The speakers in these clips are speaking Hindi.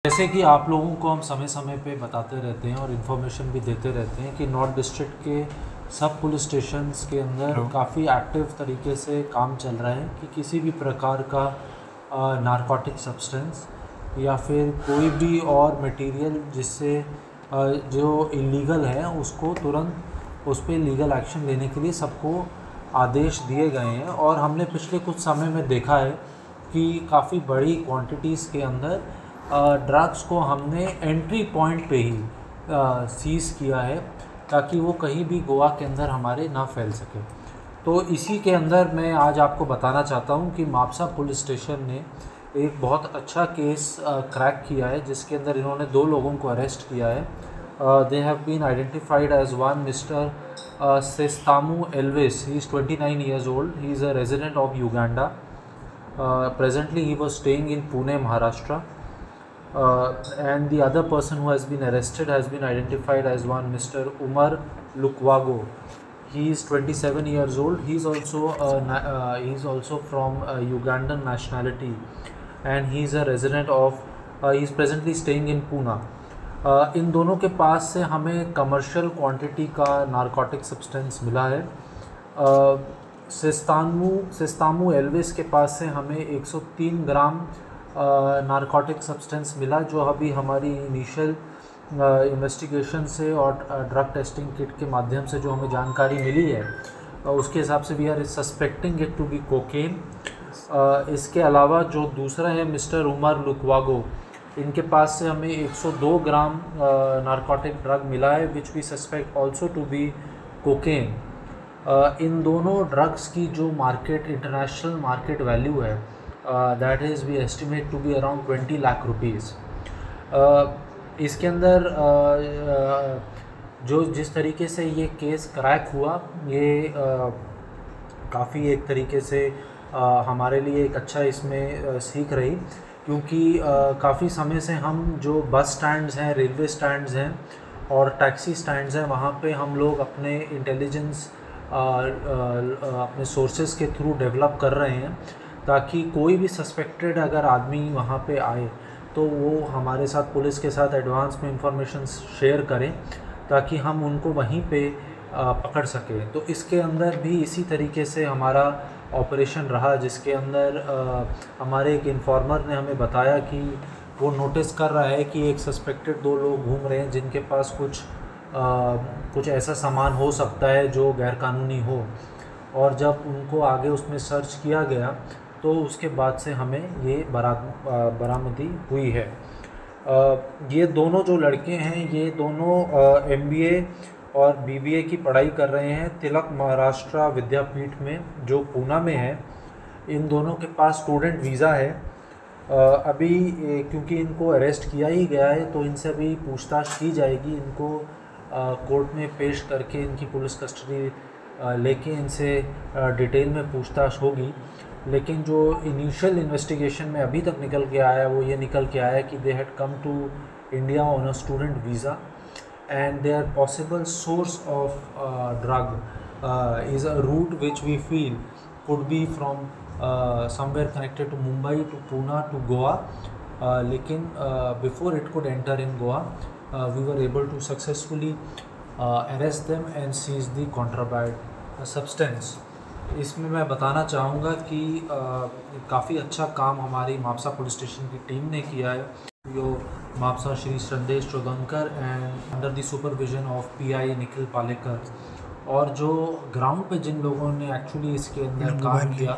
जैसे कि आप लोगों को हम समय समय पे बताते रहते हैं और इन्फॉर्मेशन भी देते रहते हैं कि नॉर्थ डिस्ट्रिक्ट के सब पुलिस स्टेशंस के अंदर काफ़ी एक्टिव तरीके से काम चल रहा है कि किसी भी प्रकार का नारकोटिक सब्सटेंस या फिर कोई भी और मटेरियल जिससे जो इलीगल है उसको तुरंत उस पर लीगल एक्शन लेने के लिए सबको आदेश दिए गए हैं। और हमने पिछले कुछ समय में देखा है कि काफ़ी बड़ी क्वांटिटीज़ के अंदर ड्रग्स को हमने एंट्री पॉइंट पे ही सीज़ किया है ताकि वो कहीं भी गोवा के अंदर हमारे ना फैल सके। तो इसी के अंदर मैं आज आपको बताना चाहता हूँ कि मापसा पुलिस स्टेशन ने एक बहुत अच्छा केस क्रैक किया है जिसके अंदर इन्होंने 2 लोगों को अरेस्ट किया है। They have been identified as one mister सेस्तामू Elvis. He is 29 years old. He is a resident of Uganda. Presently he was staying in Pune, Maharashtra. And the other person who has been arrested has been identified as one Mr. Umar Lukwago. He is 27 years old. He is also from Ugandan nationality, and he is a resident of. He is presently staying in Pune. इन दोनों के पास से हमें कमर्शियल क्वांटिटी का नारकोटिक सब्सटेंस मिला है। सेस्तामू एल्विस के पास से हमें 103 ग्राम नारकोटिक सब्सटेंस मिला, जो अभी हमारी इनिशियल इन्वेस्टिगेशन से और ड्रग टेस्टिंग किट के माध्यम से जो हमें जानकारी मिली है उसके हिसाब से we are suspecting it to be cocaine. इसके अलावा जो दूसरा है मिस्टर उमर लुकवागो, इनके पास से हमें 102 ग्राम नारकोटिक ड्रग मिला है which we suspect also to be cocaine. इन दोनों ड्रग्स की जो मार्केट इंटरनेशनल मार्केट वैल्यू है that is we estimate to be around 20 lakh rupees. इसके अंदर जो जिस तरीके से ये केस क्रैक हुआ ये काफ़ी एक तरीके से हमारे लिए एक अच्छा इसमें सीख रही, क्योंकि काफ़ी समय से हम जो बस स्टैंड्स हैं, रेलवे स्टैंड्स हैं और टैक्सी स्टैंड्स हैं वहाँ पे हम लोग अपने इंटेलिजेंस अपने सोर्सेज के थ्रू डेवलप कर रहे हैं ताकि कोई भी सस्पेक्टेड अगर आदमी वहाँ पे आए तो वो हमारे साथ पुलिस के साथ एडवांस में इंफॉर्मेशन शेयर करें ताकि हम उनको वहीं पे पकड़ सकें। तो इसके अंदर भी इसी तरीके से हमारा ऑपरेशन रहा, जिसके अंदर हमारे एक इन्फॉर्मर ने हमें बताया कि वो नोटिस कर रहा है कि एक सस्पेक्टेड 2 लोग घूम रहे हैं जिनके पास कुछ ऐसा सामान हो सकता है जो गैरकानूनी हो, और जब उनको आगे उसमें सर्च किया गया तो उसके बाद से हमें ये बरामदी हुई है। ये दोनों जो लड़के हैं ये दोनों MBA और BBA की पढ़ाई कर रहे हैं तिलक महाराष्ट्र विद्यापीठ में जो पूना में है। इन दोनों के पास स्टूडेंट वीज़ा है। अभी क्योंकि इनको अरेस्ट किया ही गया है तो इनसे अभी पूछताछ की जाएगी। इनको कोर्ट में पेश करके इनकी पुलिस कस्टडी लेके इनसे डिटेल में पूछताछ होगी। लेकिन जो इनिशियल इन्वेस्टिगेशन में अभी तक निकल के आया वो ये निकल के आया कि they had come to India on a student visa and there possible source of drug is a route which we feel could be from somewhere connected to Mumbai to Poona to Goa. लेकिन before it could enter in Goa we were able to successfully arrest them and seize the contraband substance. इसमें मैं बताना चाहूँगा कि काफ़ी अच्छा काम हमारी मापसा पुलिस स्टेशन की टीम ने किया है। जो Mapusa Shri Sandesh Chodankar and under the supervision of PI Nikhil Palekar, और जो ग्राउंड पे जिन लोगों ने एक्चुअली इसके अंदर काम किया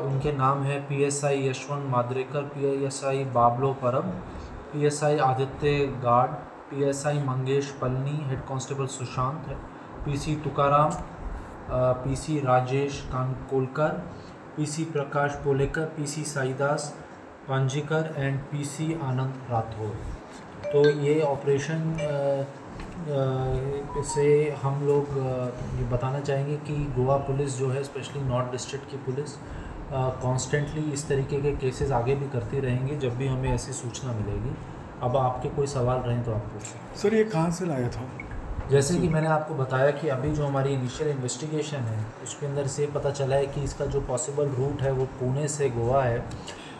उनके नाम है PSI Yashwant Madrekar, PSI Bablo Parab, PSI Aditya Garde, PSI Mangesh Palni, head constable Sushant, PC Tukaram, PC Rajesh Kankolkar, PC Prakash Polekar, PC Saidas Panjikar and PC Anand Rathore. तो ये ऑपरेशन से हम लोग ये बताना चाहेंगे कि गोवा पुलिस जो है स्पेशली नॉर्थ डिस्ट्रिक्ट की पुलिस कॉन्स्टेंटली इस तरीके के केसेस आगे भी करती रहेंगे जब भी हमें ऐसी सूचना मिलेगी। अब आपके कोई सवाल रहें तो आप पूछें। सर ये कहाँ से लाया था? जैसे कि मैंने आपको बताया कि अभी जो हमारी इनिशियल इन्वेस्टिगेशन है उसके अंदर से पता चला है कि इसका जो पॉसिबल रूट है वो पुणे से गोवा है।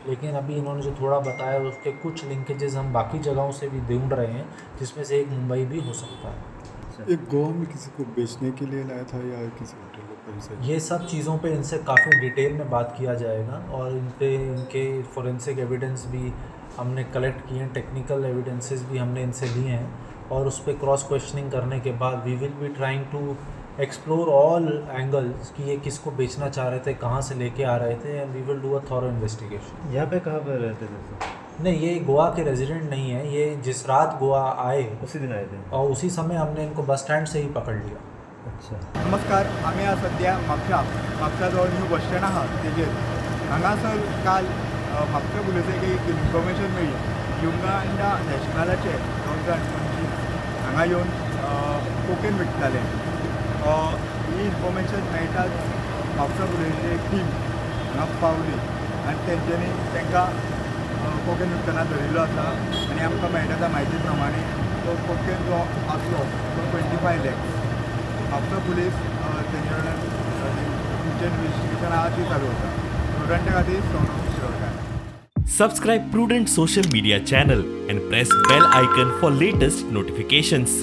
लेकिन अभी इन्होंने जो थोड़ा बताया उसके कुछ लिंकेजेस हम बाकी जगहों से भी ढूंढ रहे हैं, जिसमें से एक मुंबई भी हो सकता है। एक गोवा में किसी को बेचने के लिए लाया था या किसी होटल को पैसे? ये सब चीज़ों पे इनसे काफ़ी डिटेल में बात किया जाएगा, और इन पे इनके फोरेंसिक एविडेंस भी हमने कलेक्ट किए हैं, टेक्निकल एविडेंसेस भी हमने इनसे लिए हैं, और उस पर क्रॉस क्वेश्चनिंग करने के बाद we will be trying to explore all angles कि ये किसको बेचना चाह रहे थे, कहाँ से लेके आ रहे थे, and we will do a thorough investigation. यहाँ पे कहाँ पर रहते थे? नहीं, ये गोवा के रेजिडेंट नहीं है, ये जिस रात गोवा आए उसी दिन आए थे और उसी समय हमने इनको बस स्टँड से ही पकड़ लिया। अच्छा। नमस्कार, आम्ही आज सध्या म्हापशाजवळ न्यू बस स्टँड आहात तेजेर हांगासर काल म्हापशा पुलिसेक एक इन्फॉर्मेशन मेळ्ळी युगांडा नॅशनलाचे 2025 हांगा येवन कोकेन विकताले। ही इन्फॉर्मेशन मेळटाच म्हापशा पुलिसेची एक टीम हांगा पावली आनी तेंच्यांनी तांकां कोकेन विकतना धरिल्लो आसा, आनी आमकां मेळटा त्या म्हायती प्रमाणे तो कोकेन जो आसलो तो 25 lakhs। म्हापसा पुलीस तेंचे कडल्यान तुमचें इन्वेस्टिगेशन आहा ती चालू आसा। स्टुडंटा खातीर Sonam Shirodkar. Subscribe Prudent social media channel and press bell icon for latest notifications.